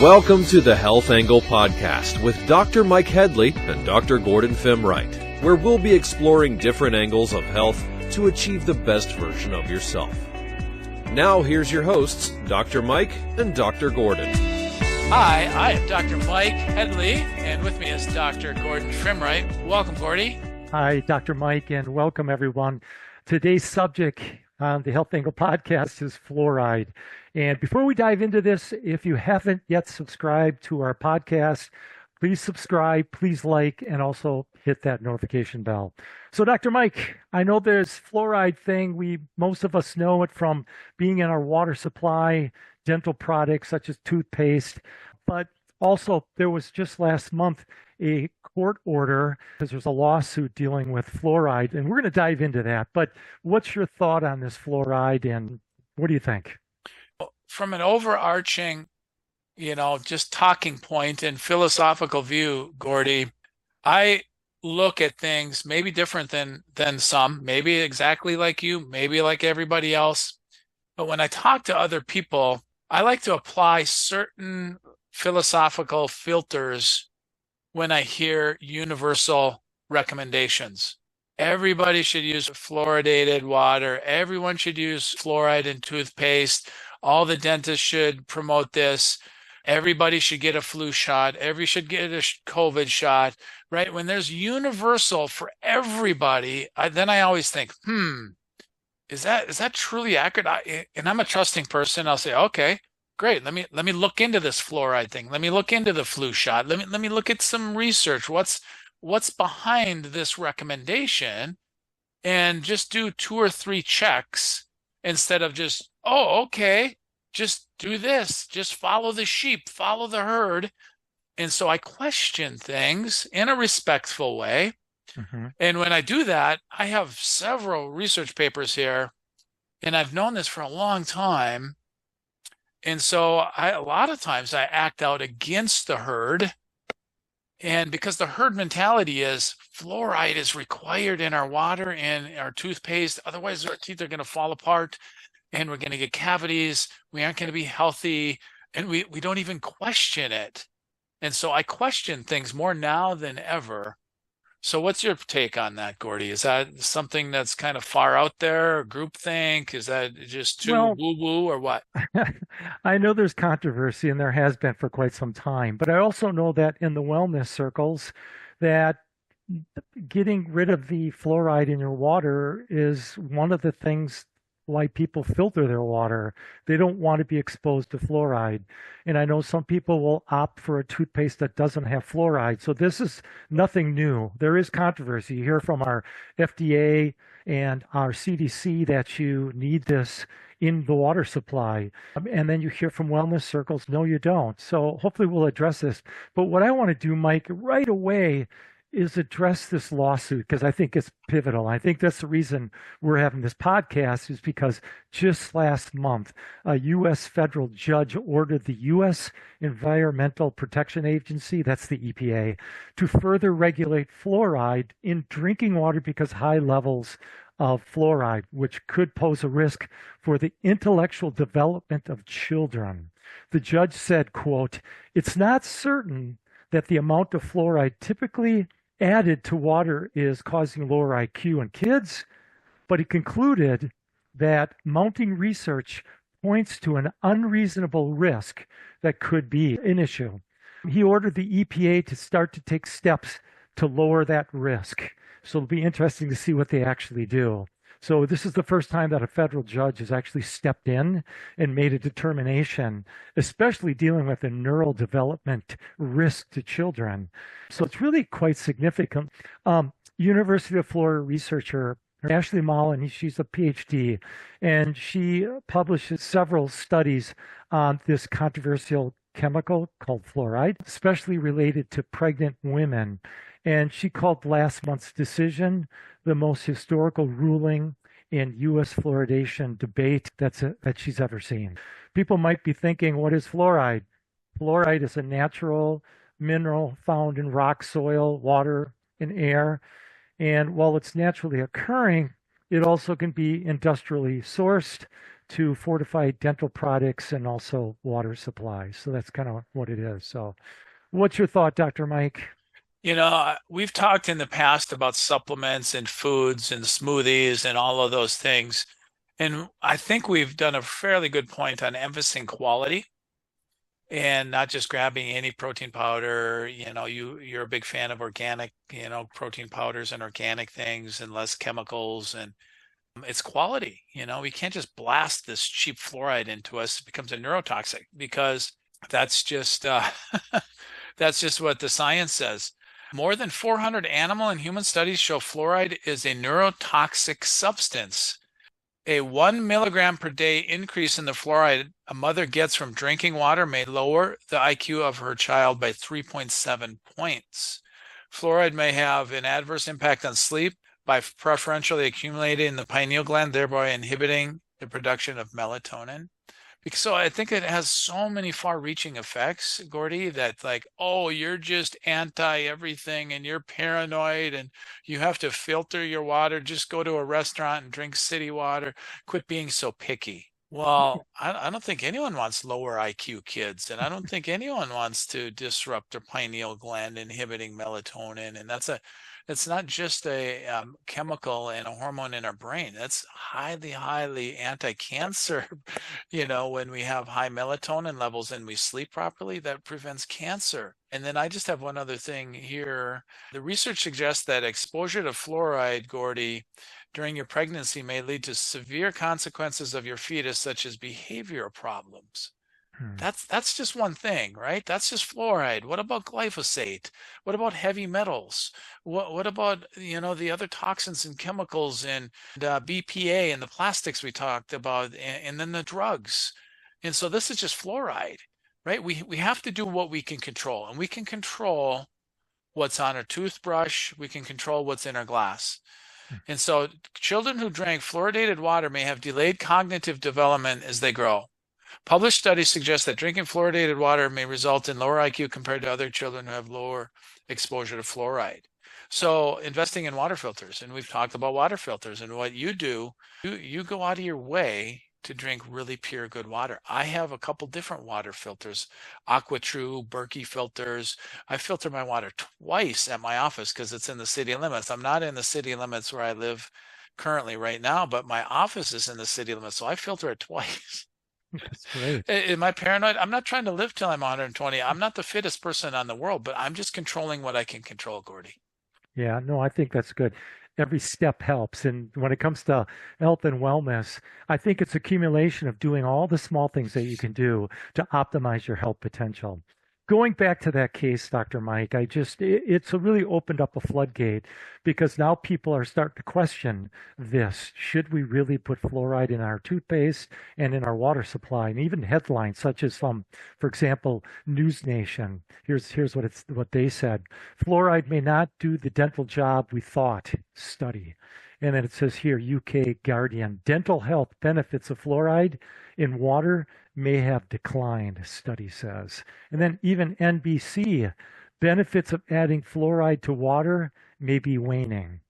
Welcome to the Health Angle Podcast with Dr. Mike Headlee and Dr. Gordon Fimreite, where we'll be exploring different angles of health to achieve the best version of yourself. Now here's your hosts, Dr. Mike and Dr. Gordon. Hi, I am Dr. Mike Headlee, and with me is Dr. Gordon Fimreite. Welcome, Gordy. Hi, Dr. Mike, and welcome, everyone. Today's subject on the Health Angle Podcast is fluoride. And before we dive into this, if you haven't yet subscribed to our podcast, please subscribe, please like, and also hit that notification bell. So, Dr. Mike, I know there's fluoride thing. Most of us know it from being in our water supply, dental products such as toothpaste, but also there was just last month a court order because there's a lawsuit dealing with fluoride, and we're going to dive into that. But what's your thought on this fluoride, and what do you think? From an overarching, just talking point and philosophical view, Gordy, I look at things maybe different than some, maybe exactly like you, maybe like everybody else. But when I talk to other people, I like to apply certain philosophical filters when I hear universal recommendations. Everybody should use fluoridated water. Everyone should use fluoride in toothpaste. All the dentists should promote this. Everybody should get a flu shot. Everybody should get a COVID shot, right? When there's universal for everybody, then I always think, is that truly accurate? And I'm a trusting person. I'll say, okay, great. Let me look into this fluoride thing. Let me look into the flu shot. Let me look at some research. What's behind this recommendation, and just do 2 or 3 checks instead of just, oh, okay, just do this, just follow the sheep, follow the herd. And so I question things in a respectful way. Mm-hmm. And when I do that, I have several research papers here, and I've known this for a long time. And so a lot of times I act out against the herd. And because the herd mentality is fluoride is required in our water and our toothpaste, otherwise our teeth are going to fall apart and we're going to get cavities. We aren't going to be healthy, and we don't even question it. And so I question things more now than ever. So what's your take on that, Gordy? Is that something that's kind of far out there, or groupthink? Is that just too woo-woo, or what? I know there's controversy, and there has been for quite some time, but I also know that in the wellness circles that getting rid of the fluoride in your water is one of the things why people filter their water. They don't want to be exposed to fluoride. And I know some people will opt for a toothpaste that doesn't have fluoride. So this is nothing new. There is controversy. You hear from our FDA and our CDC that you need this in the water supply. And then you hear from wellness circles, no, you don't. So hopefully we'll address this. But what I want to do, Mike, right away is address this lawsuit, because I think it's pivotal. I think that's the reason we're having this podcast, is because just last month, a U.S. federal judge ordered the U.S. Environmental Protection Agency, that's the EPA, to further regulate fluoride in drinking water because high levels of fluoride, which could pose a risk for the intellectual development of children. The judge said, quote, "It's not certain that the amount of fluoride typically added to water is causing lower IQ in kids," but he concluded that mounting research points to an unreasonable risk that could be an issue. He ordered the EPA to start to take steps to lower that risk. So it'll be interesting to see what they actually do. So this is the first time that a federal judge has actually stepped in and made a determination, especially dealing with a neural development risk to children. So it's really quite significant. University of Florida researcher Ashley Mullen, she's a PhD, and she publishes several studies on this controversial chemical called fluoride, especially related to pregnant women. And she called last month's decision the most historical ruling in U.S. fluoridation debate that she's ever seen. People might be thinking, what is fluoride? Fluoride is a natural mineral found in rock, soil, water, and air. And while it's naturally occurring, it also can be industrially sourced to fortify dental products and also water supplies. So that's kind of what it is. So what's your thought, Dr. Mike? We've talked in the past about supplements and foods and smoothies and all of those things. And I think we've done a fairly good point on emphasizing quality and not just grabbing any protein powder. You're a big fan of organic, protein powders and organic things and less chemicals, and it's quality. We can't just blast this cheap fluoride into us. It becomes a neurotoxic because that's just that's just what the science says. More than 400 animal and human studies show fluoride is a neurotoxic substance. A 1 milligram per day increase in the fluoride a mother gets from drinking water may lower the IQ of her child by 3.7 points. Fluoride may have an adverse impact on sleep by preferentially accumulating in the pineal gland, thereby inhibiting the production of melatonin. So I think it has so many far-reaching effects, Gordy, that like, oh, you're just anti-everything and you're paranoid and you have to filter your water. Just go to a restaurant and drink city water. Quit being so picky. Well, I don't think anyone wants lower IQ kids, and I don't think anyone wants to disrupt their pineal gland inhibiting melatonin. And it's not just a chemical and a hormone in our brain. That's highly, highly anti-cancer. When we have high melatonin levels and we sleep properly, that prevents cancer. And then I just have one other thing here. The research suggests that exposure to fluoride, Gordy, during your pregnancy may lead to severe consequences of your fetus, such as behavioral problems. That's just one thing, right? That's just fluoride. What about glyphosate? What about heavy metals? What about, the other toxins and chemicals and BPA and the plastics we talked about, and then the drugs. And so this is just fluoride, right? We have to do what we can control, and we can control what's on our toothbrush. We can control what's in our glass. And so children who drank fluoridated water may have delayed cognitive development as they grow. Published studies suggest that drinking fluoridated water may result in lower IQ compared to other children who have lower exposure to fluoride. So investing in water filters, and we've talked about water filters, and what you do, you go out of your way to drink really pure, good water. I have a couple different water filters, AquaTrue, Berkey filters. I filter my water twice at my office because it's in the city limits. I'm not in the city limits where I live currently right now, but my office is in the city limits, so I filter it twice. That's great. Am I paranoid? I'm not trying to live till I'm 120. I'm not the fittest person on the world, but I'm just controlling what I can control, Gordy. Yeah, no, I think that's good. Every step helps. And when it comes to health and wellness, I think it's accumulation of doing all the small things that you can do to optimize your health potential. Going back to that case, Dr. Mike, it's really opened up a floodgate because now people are starting to question this. Should we really put fluoride in our toothpaste and in our water supply? And even headlines such as from, for example, News Nation. Here's what they said. Fluoride may not do the dental job we thought. Study. And then it says here, UK Guardian, dental health benefits of fluoride in water may have declined, study says. And then even NBC, benefits of adding fluoride to water may be waning.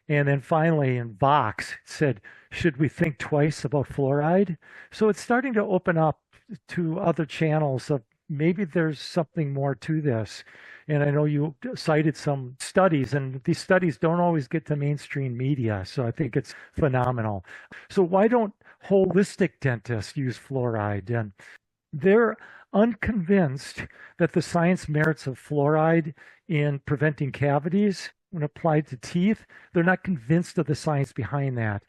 And then finally in Vox, it said, should we think twice about fluoride? So it's starting to open up to other channels of maybe there's something more to this. And I know you cited some studies, and these studies don't always get to mainstream media, so I think it's phenomenal. So why don't holistic dentists use fluoride? And they're unconvinced that the science merits of fluoride in preventing cavities when applied to teeth. They're not convinced of the science behind that.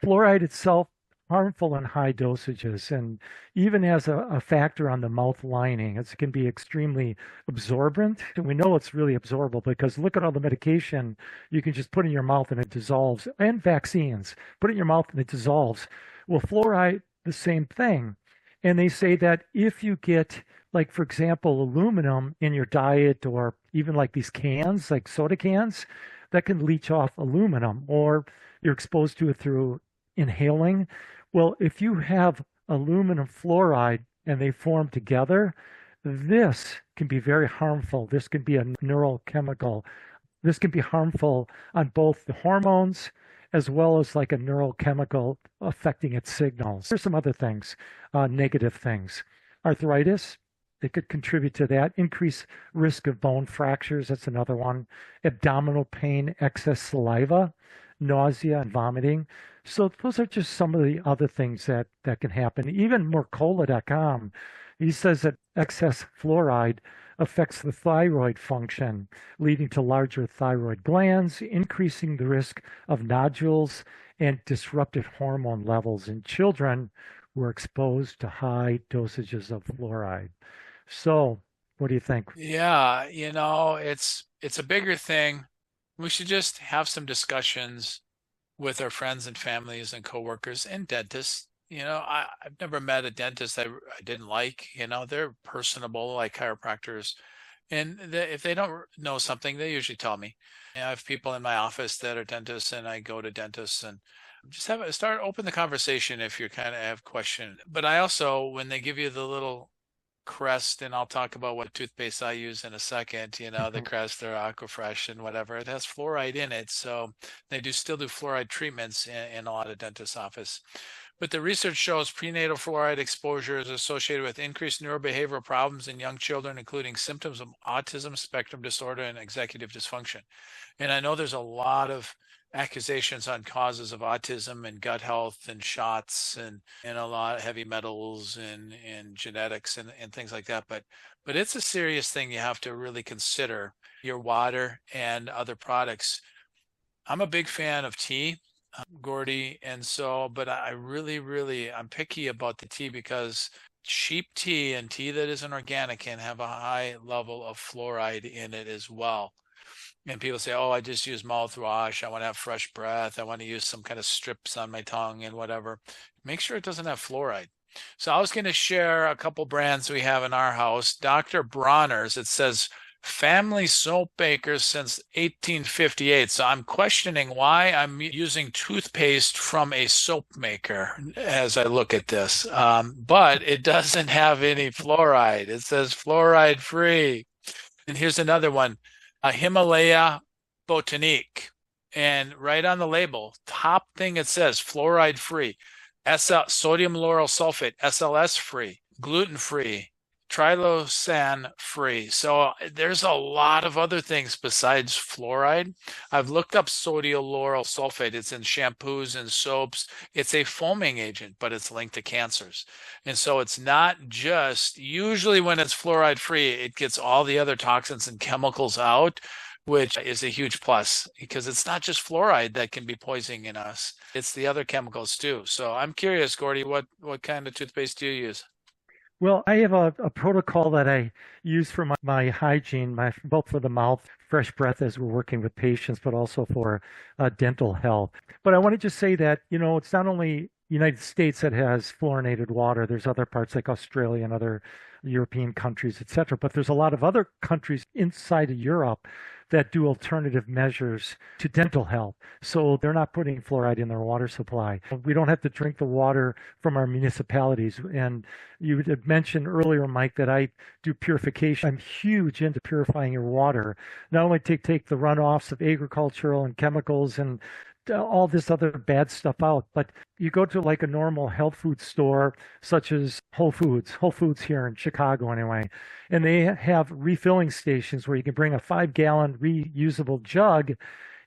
Fluoride itself harmful in high dosages and even as a factor on the mouth lining. It can be extremely absorbent. And we know it's really absorbable because look at all the medication you can just put in your mouth and it dissolves, and vaccines. Put it in your mouth and it dissolves. Well, fluoride, the same thing. And they say that if you get, like, for example, aluminum in your diet or even like these cans, like soda cans, that can leach off aluminum or you're exposed to it through inhaling. Well, if you have aluminum fluoride and they form together, this can be very harmful. This can be a neurochemical. This can be harmful on both the hormones as well as like a neurochemical affecting its signals. There's some other things, negative things. Arthritis, it could contribute to that. Increased risk of bone fractures, that's another one. Abdominal pain, excess saliva, nausea, and vomiting. So those are just some of the other things that can happen. Even Mercola.com, he says that excess fluoride affects the thyroid function, leading to larger thyroid glands, increasing the risk of nodules and disrupted hormone levels in children who are exposed to high dosages of fluoride. So, what do you think? Yeah, it's a bigger thing. We should just have some discussions with our friends and families and coworkers and dentists. I've never met a dentist I didn't like. They're personable like chiropractors. And if they don't know something, they usually tell me. I have people in my office that are dentists, and I go to dentists and just open the conversation if you kind of have question. But I also, when they give you the little Crest, and I'll talk about what toothpaste I use in a second, the Crest or Aquafresh and whatever, it has fluoride in it. So they still do fluoride treatments in a lot of dentist office. But the research shows prenatal fluoride exposure is associated with increased neurobehavioral problems in young children, including symptoms of autism spectrum disorder and executive dysfunction. And I know there's a lot of accusations on causes of autism and gut health and shots and a lot of heavy metals and genetics and things like that. But it's a serious thing you have to really consider, your water and other products. I'm a big fan of tea, Gordy, and so, but I really, I'm picky about the tea because cheap tea and tea that isn't organic can have a high level of fluoride in it as well. And people say, oh, I just use mouthwash. I want to have fresh breath. I want to use some kind of strips on my tongue and whatever. Make sure it doesn't have fluoride. So I was going to share a couple brands we have in our house. Dr. Bronner's, it says family soap makers since 1858. So I'm questioning why I'm using toothpaste from a soap maker as I look at this. But it doesn't have any fluoride. It says fluoride free. And here's another one. Himalaya Botanique, and right on the label, top thing it says fluoride free, sodium lauryl sulfate, SLS free, gluten free, trilocyan free. So there's a lot of other things besides fluoride. I've looked up sodium lauryl sulfate. It's in shampoos and soaps. It's a foaming agent, but it's linked to cancers. And so it's not just, usually when it's fluoride free, it gets all the other toxins and chemicals out, which is a huge plus because it's not just fluoride that can be poisoning in us. It's the other chemicals too. So I'm curious, Gordy, what kind of toothpaste do you use? Well, I have a protocol that I use for my hygiene, both for the mouth, fresh breath as we're working with patients, but also for dental health. But I want to just say that, it's not only United States that has fluorinated water. There's other parts like Australia and other European countries, et cetera. But there's a lot of other countries inside of Europe that do alternative measures to dental health. So they're not putting fluoride in their water supply. We don't have to drink the water from our municipalities. And you had mentioned earlier, Mike, that I do purification. I'm huge into purifying your water. Not only to take the runoffs of agricultural and chemicals and all this other bad stuff out, but you go to like a normal health food store, such as Whole Foods here in Chicago anyway, and they have refilling stations where you can bring a 5-gallon reusable jug,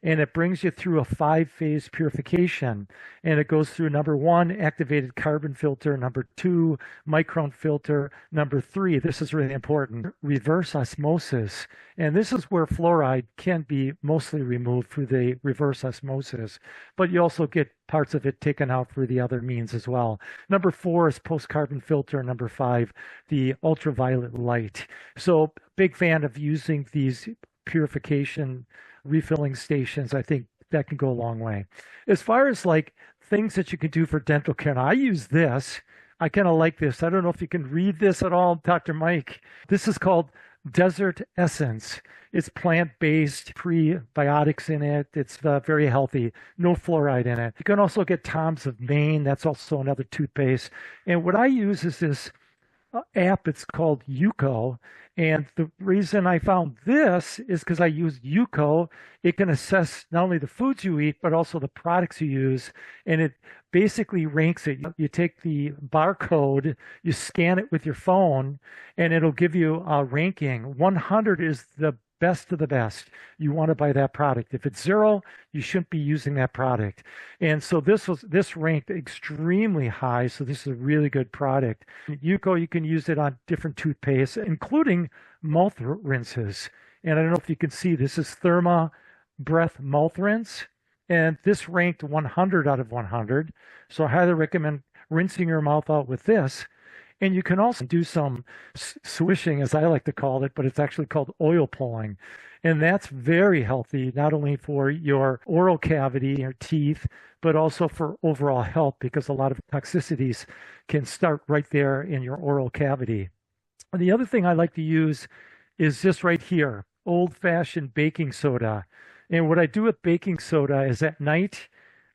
and it brings you through a 5-phase purification. And it goes through number 1, activated carbon filter, number 2, micron filter, number 3, this is really important, reverse osmosis. And this is where fluoride can be mostly removed through the reverse osmosis, but you also get parts of it taken out through the other means as well. Number 4 is post-carbon filter. Number 5, the ultraviolet light. So big fan of using these purification refilling stations. I think that can go a long way. As far as like things that you can do for dental care, now, I use this. I kind of like this. I don't know if you can read this at all, Dr. Mike. This is called Desert Essence. It's plant-based, prebiotics in it. It's very healthy, no fluoride in it. You can also get Tom's of Maine. That's also another toothpaste. And what I use is this app. It's called Yuko. And the reason I found this is because I used Yuko. It can assess not only the foods you eat, but also the products you use. And it basically ranks it. You take the barcode, you scan it with your phone, and it'll give you a ranking. 100 is the best of the best. You want to buy that product. If it's 0, you shouldn't be using that product. And so this ranked extremely high. So this is a really good product. Yuko, you can use it on different toothpaste, including mouth rinses. And I don't know if you can see, this is Therma Breath Mouth Rinse. And this ranked 100 out of 100. So I highly recommend rinsing your mouth out with this. And you can also do some swishing, as I like to call it, but it's actually called oil pulling. And that's very healthy, not only for your oral cavity, your teeth, but also for overall health, because a lot of toxicities can start right there in your oral cavity. And the other thing I like to use is this right here, old-fashioned baking soda. And what I do with baking soda is at night,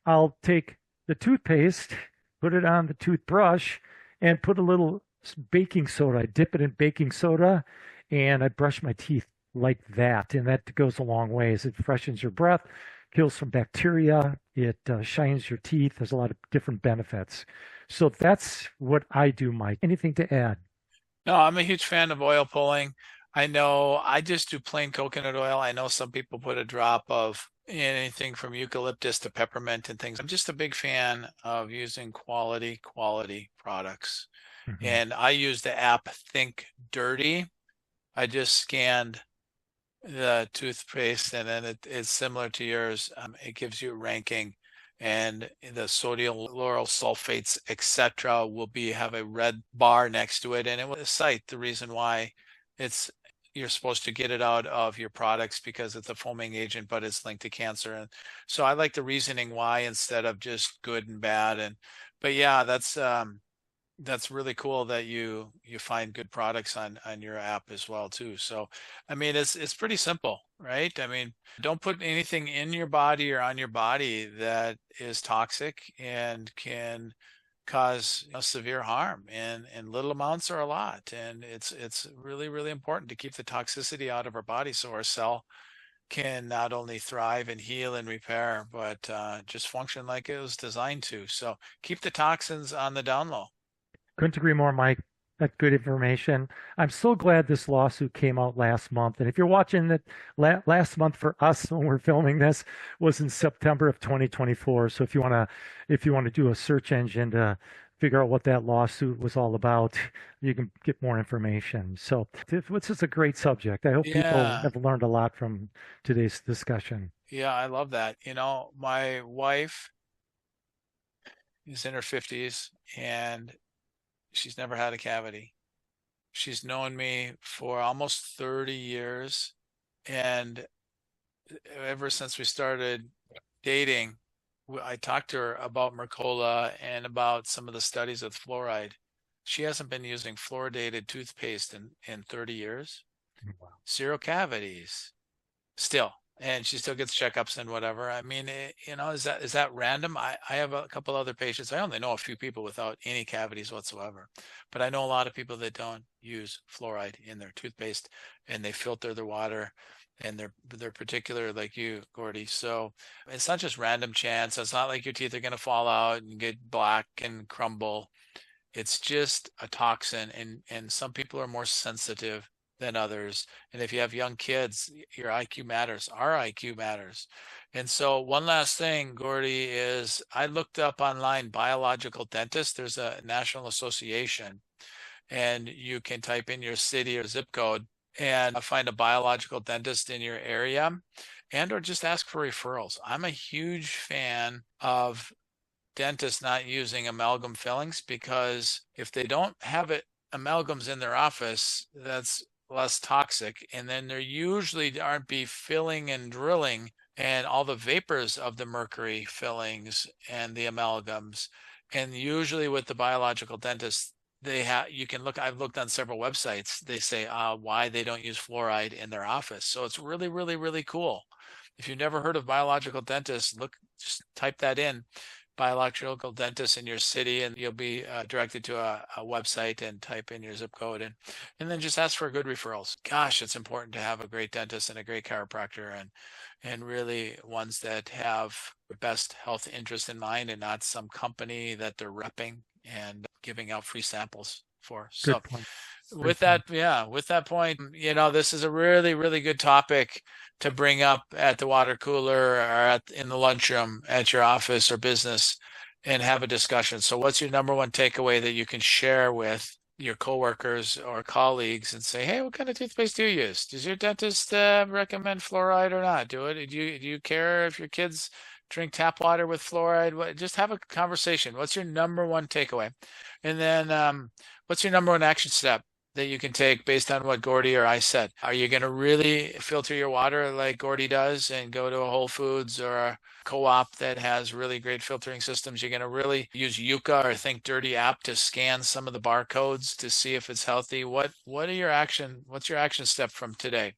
I'll take the toothpaste, put it on the toothbrush, and put a little baking soda. I dip it in baking soda, and I brush my teeth like that. And that goes a long ways. It freshens your breath, kills some bacteria, it shines your teeth. There's a lot of different benefits. So that's what I do, Mike. Anything to add? No, I'm a huge fan of oil pulling. I know I just do plain coconut oil. I know some people put a drop of anything from eucalyptus to peppermint and things. I'm just a big fan of using quality products. Mm-hmm. And I use the app Think Dirty. I just scanned the toothpaste, and then it's similar to yours. It gives you a ranking, and the sodium lauryl sulfates, etc., will have a red bar next to it, and it will cite the reason why you're supposed to get it out of your products, because it's a foaming agent, but it's linked to cancer. And so I like the reasoning why instead of just good and bad. But yeah, that's really cool that you find good products on your app as well too. So I mean, it's pretty simple, right? I mean, don't put anything in your body or on your body that is toxic and can cause severe harm, and little amounts are a lot. And it's really, really important to keep the toxicity out of our body, so our cell can not only thrive and heal and repair, but just function like it was designed to. So keep the toxins on the down low. Couldn't agree more, Mike. That's good information. I'm so glad this lawsuit came out last month. And if you're watching it, last month for us when we're filming this was in September of 2024. So if you want to do a search engine to figure out what that lawsuit was all about, you can get more information. So this is a great subject. I hope people have learned a lot from today's discussion. Yeah, I love that. My wife is in her 50s, and she's never had a cavity. She's known me for almost 30 years. And ever since we started dating, I talked to her about Mercola and about some of the studies with fluoride. She hasn't been using fluoridated toothpaste in 30 years. Wow. 0 cavities still. And she still gets checkups and whatever. I mean, is that random? I have a couple other patients. I only know a few people without any cavities whatsoever, but I know a lot of people that don't use fluoride in their toothpaste, and they filter their water, and they're particular like you, Gordy. So it's not just random chance. It's not like your teeth are going to fall out and get black and crumble. It's just a toxin, and some people are more sensitive than others. And if you have young kids, your IQ matters. Our IQ matters. And so one last thing, Gordy, is I looked up online biological dentists. There's a national association, and you can type in your city or zip code and find a biological dentist in your area, and or just ask for referrals. I'm a huge fan of dentists not using amalgam fillings, because if they don't have amalgams in their office, that's less toxic, and then there usually aren't be filling and drilling and all the vapors of the mercury fillings and the amalgams. And usually with the biological dentists, I've looked on several websites, they say why they don't use fluoride in their office. So it's really, really, really cool. If you've never heard of biological dentists, just type that in. biological dentist in your city, and you'll be directed to a website and type in your zip code, and then just ask for good referrals. Gosh, it's important to have a great dentist and a great chiropractor, and really ones that have the best health interest in mind and not some company that they're repping and giving out free samples for. So with that point, this is a really, really good topic to bring up at the water cooler or in the lunchroom at your office or business and have a discussion. So what's your number one takeaway that you can share with your coworkers or colleagues and say, hey, what kind of toothpaste do you use? Does your dentist recommend fluoride or not? Do you care if your kids drink tap water with fluoride? Just have a conversation. What's your number one takeaway? And then what's your number one action step that you can take based on what Gordy or I said? Are you going to really filter your water like Gordy does and go to a Whole Foods or a co-op that has really great filtering systems? You're going to really use Yuka or Think Dirty app to scan some of the barcodes to see if it's healthy? What's your action step from today?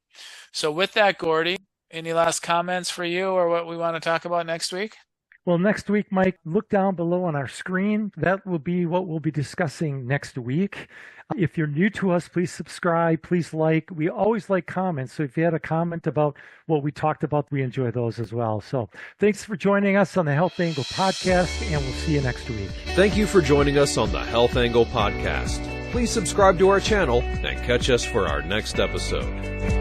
So with that, Gordy, any last comments for you or what we want to talk about next week? Well, next week, Mike, look down below on our screen. That will be what we'll be discussing next week. If you're new to us, please subscribe, please like. We always like comments. So if you had a comment about what we talked about, we enjoy those as well. So thanks for joining us on the Health Angle podcast, and we'll see you next week. Thank you for joining us on the Health Angle podcast. Please subscribe to our channel and catch us for our next episode.